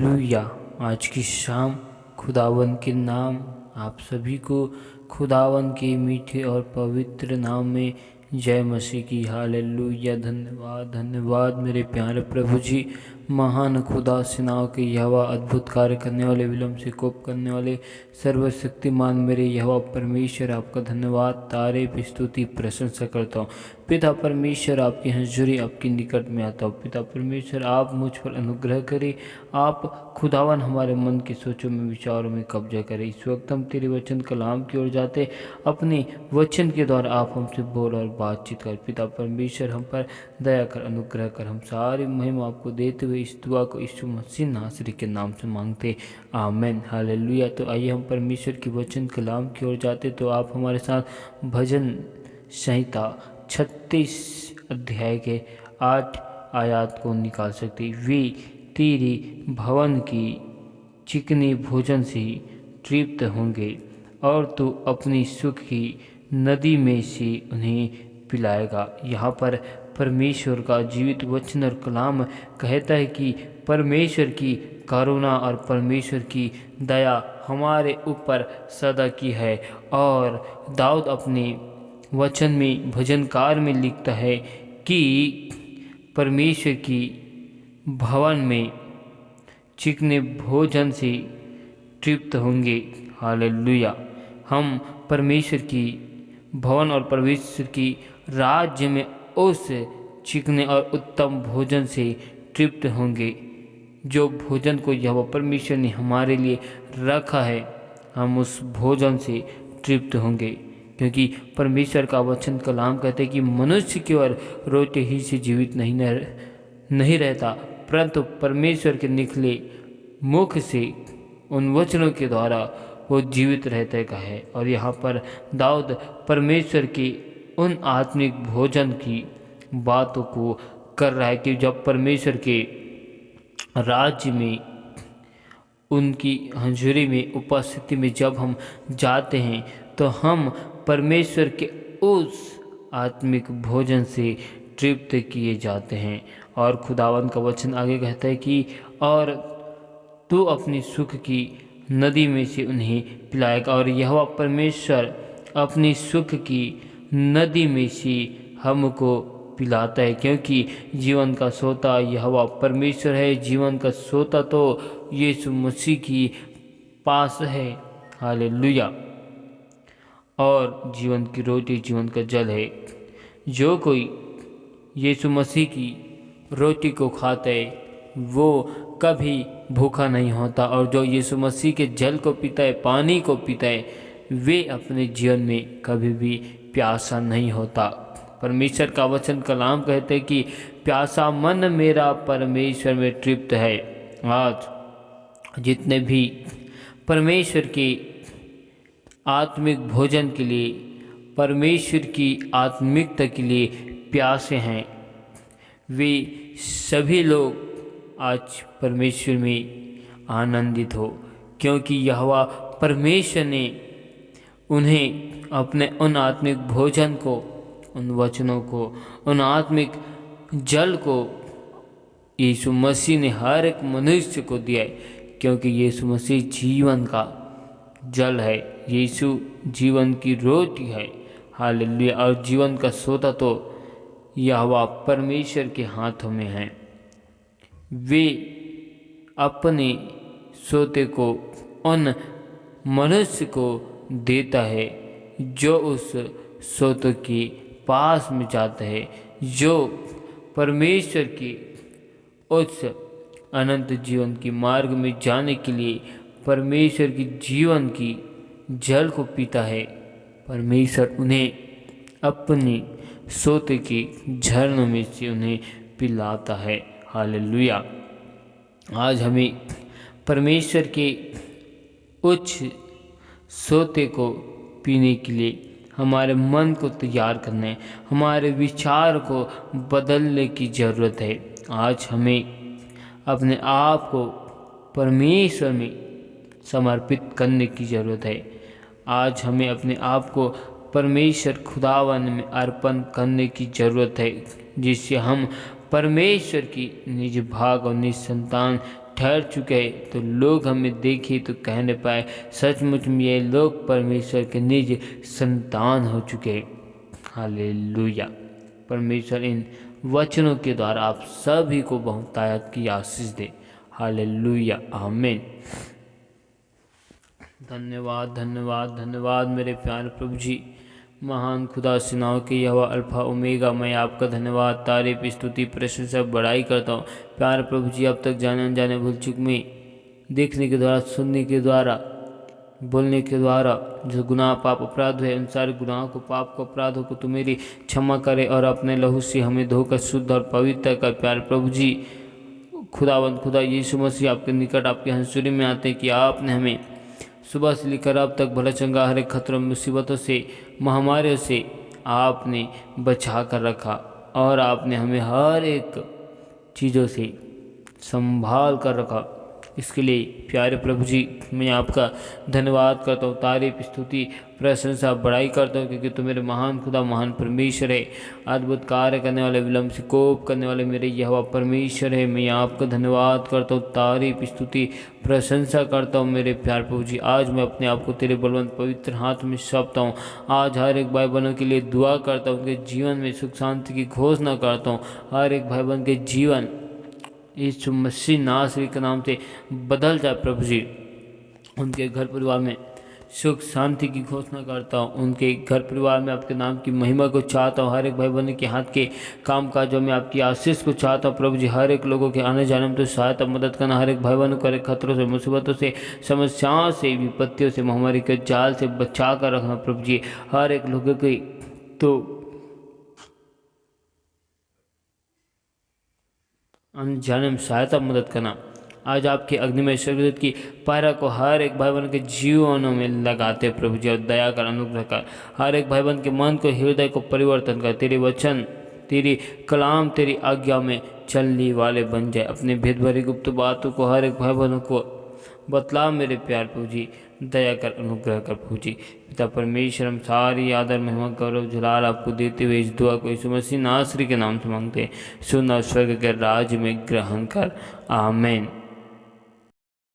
Hallelujah. आज की शाम खुदावन के नाम आप सभी को खुदावन के मीठे और पवित्र नाम में जय मसीह की। हालेलुया। धन्यवाद धन्यवाद मेरे प्यारे प्रभु जी। महान खुदा सेनाओं के यहोवा, अद्भुत कार्य करने वाले, विलम्ब से कोप करने वाले, सर्वशक्तिमान मेरे यहोवा परमेश्वर, आपका धन्यवाद, तारीफ, स्तुति, प्रशंसा करता हूँ। पिता परमेश्वर, आपकी हजूरी, आपके निकट में आता हूँ। पिता परमेश्वर, आप मुझ पर अनुग्रह करें। आप खुदावन हमारे मन की सोचों में, विचारों में कब्जा करें। इस वक्त हम तेरे वचन कलाम की ओर जाते, अपने वचन के द्वारा आप हमसे बोल और बातचीत कर। पिता परमेश्वर, हम पर दया कर, अनुग्रह कर। हम सारी महिमा आपको देते हुए इस दुआ को यीशु मसीह नासरी के नाम से मांगते, आमीन। हालेलुया। तो आइए हम परमेश्वर की वचन कलाम की ओर जाते, तो आप हमारे साथ भजन संहिता 36 अध्याय के 8 आयत को निकाल सकते। वे तेरी भवन की चिकनी भोजन से तृप्त होंगे और तू अपनी सुख की नदी में से उन्हें पिलाएगा। यहाँ पर परमेश्वर का जीवित वचन और कलाम कहता है कि परमेश्वर की करुणा और परमेश्वर की दया हमारे ऊपर सदा की है। और दाऊद अपने वचन में, भजनकार में लिखता है कि परमेश्वर की भवन में चिकने भोजन से तृप्त होंगे। हालेलुया। हम परमेश्वर की भवन और परमेश्वर की राज्य में उस चिकने और उत्तम भोजन से तृप्त होंगे, जो भोजन को यहोवा परमेश्वर ने हमारे लिए रखा है। हम उस भोजन से तृप्त होंगे, क्योंकि परमेश्वर का वचन कलाम कहते हैं कि मनुष्य केवल रोटी ही से जीवित नहीं रहता, परंतु परमेश्वर के निकले मुख से, उन वचनों के द्वारा वो जीवित रहते का है। और यहाँ पर दाऊद परमेश्वर के उन आत्मिक भोजन की बातों को कर रहा है कि जब परमेश्वर के राज्य में, उनकी हजूरी में, उपस्थिति में जब हम जाते हैं, तो हम परमेश्वर के उस आत्मिक भोजन से तृप्त किए जाते हैं। और खुदावन का वचन आगे कहता है कि और तू अपनी सुख की नदी में से उन्हें पिलाएगा। और यहोवा परमेश्वर अपनी सुख की नदी में से हमको पिलाता है, क्योंकि जीवन का सोता यहोवा परमेश्वर है। जीवन का सोता तो यीशु मसीह की पास है। हालेलुया। और जीवन की रोटी, जीवन का जल है। जो कोई यीशु मसीह की रोटी को खाता है वो कभी भूखा नहीं होता, और जो यीशु मसीह के जल को पीता है, पानी को पीता है, वे अपने जीवन में कभी भी प्यासा नहीं होता। परमेश्वर का वचन कलाम कहते हैं कि प्यासा मन मेरा परमेश्वर में तृप्त है। आज जितने भी परमेश्वर के आत्मिक भोजन के लिए, परमेश्वर की आत्मिकता के लिए प्यासे हैं, वे सभी लोग आज परमेश्वर में आनंदित हो, क्योंकि यहोवा परमेश्वर ने उन्हें अपने उन आत्मिक भोजन को, उन वचनों को, उन आत्मिक जल को यीशु मसीह ने हर एक मनुष्य को दिया है, क्योंकि यीशु मसीह जीवन का जल है। यीशु जीवन की रोटी है। हालेलुया। और जीवन का सोता तो यहोवा परमेश्वर के हाथों में है। वे अपने सोते को उन मनुष्य को देता है जो उस सोते के पास में जाता है, जो परमेश्वर की उस अनंत जीवन के मार्ग में जाने के लिए परमेश्वर की जीवन की जल को पीता है। परमेश्वर उन्हें अपनी सोते के झरनों में से उन्हें पिलाता है। हालेलुया। आज हमें परमेश्वर के उच्च सोते को पीने के लिए हमारे मन को तैयार करना है, हमारे विचार को बदलने की ज़रूरत है। आज हमें अपने आप को परमेश्वर में समर्पित करने की ज़रूरत है। आज हमें अपने आप को परमेश्वर खुदावन में अर्पण करने की ज़रूरत है, जिससे हम परमेश्वर की निज भाग और निज संतान ठहर चुके हैं, तो लोग हमें देखे तो कहने पाए सचमुच में ये लोग परमेश्वर के निज संतान हो चुके हैं। हालेलुया। परमेश्वर इन वचनों के द्वारा आप सभी को बहुतायत की आशीष दे। हालेलुया, आमीन। धन्यवाद धन्यवाद धन्यवाद मेरे प्यारे प्रभु जी, महान खुदा सेनाओं के यहोवा अल्फा ओमेगा, मैं आपका धन्यवाद, तारीफ, स्तुति, प्रशंसा, बड़ाई करता हूँ। प्यारे प्रभु जी, अब तक जाने अनजाने भूल चूक में, देखने के द्वारा, सुनने के द्वारा, बोलने के द्वारा जो गुनाह पाप अपराध हुए, उन सारे गुनाहों को, पाप को, अपराधों को तू मेरी क्षमा करे और अपने लहू से हमें धोकर शुद्ध और पवित्र कर। प्यारे प्रभु जी, खुदावंद खुदा यीशु मसीह आपके निकट, आपके हंसुरी में आते हैं कि आपने हमें सुबह से लेकर अब तक भला चंगा हर एक खतरों, मुसीबतों से, महामारियों से आपने बचा कर रखा और आपने हमें हर एक चीज़ों से संभाल कर रखा। इसके लिए प्यारे प्रभु जी, मैं आपका धन्यवाद करता हूँ, तारीफ, स्तुति, प्रशंसा, बड़ाई करता हूँ, क्योंकि तू मेरे महान खुदा, महान परमेश्वर है। अद्भुत कार्य करने वाले, विलम्ब से कोप करने वाले मेरे यहोवा परमेश्वर है। मैं आपका धन्यवाद करता हूँ, तारीफ, स्तुति, प्रशंसा करता हूँ मेरे प्यारे प्रभु जी। आज मैं अपने आप को तेरे बलवंत पवित्र हाथ में सौंपता हूँ। आज हर एक भाई बहनों के लिए दुआ करता हूँ, उनके जीवन में सुख शांति की घोषणा करता हूँ। हर एक भाई बहन के जीवन यीशु मसीह नासरी के नाम से बदल जाए प्रभु जी। उनके घर परिवार में सुख शांति की घोषणा करता हूँ। उनके घर परिवार में आपके नाम की महिमा को चाहता हूँ। हर एक भाई बहन के हाथ के काम काजों में आपकी आशीष को चाहता हूँ प्रभु जी। हर एक लोगों के आने जाने में तो सहायता मदद करना। हर एक भाई बहन को हर एक खतरों से, मुसीबतों से, समस्याओं से, विपत्तियों से, महामारी के जाल से बचा कर रखना प्रभु जी। हर एक लोगों की तो अनजाने में सहायता मदद करना। आज आपके अग्निमय स्वर्गदूत की पहरा को हर एक भाई बहन के जीवनों में लगाते प्रभु जी, और दया कर, अनुग्रह कर। हर एक भाई बहन के मन को, हृदय को परिवर्तन कर। तेरे वचन, तेरी कलाम, तेरी आज्ञा में चलने वाले बन जाए। अपने भेद भरी गुप्त बातों को हर एक भाई बहनों को बतला मेरे प्यार प्रभु जी। दया कर, अनुग्रह कर प्रभु जी। पिता परमेश्वर, हम सारी आदर, महिमा, गौरव, जलाल आपको देते हुए इस दुआ को यीशु मसीह नासरी के नाम से मांगते हैं। सुन और स्वर्ग के राज्य में ग्रहण कर, आमीन।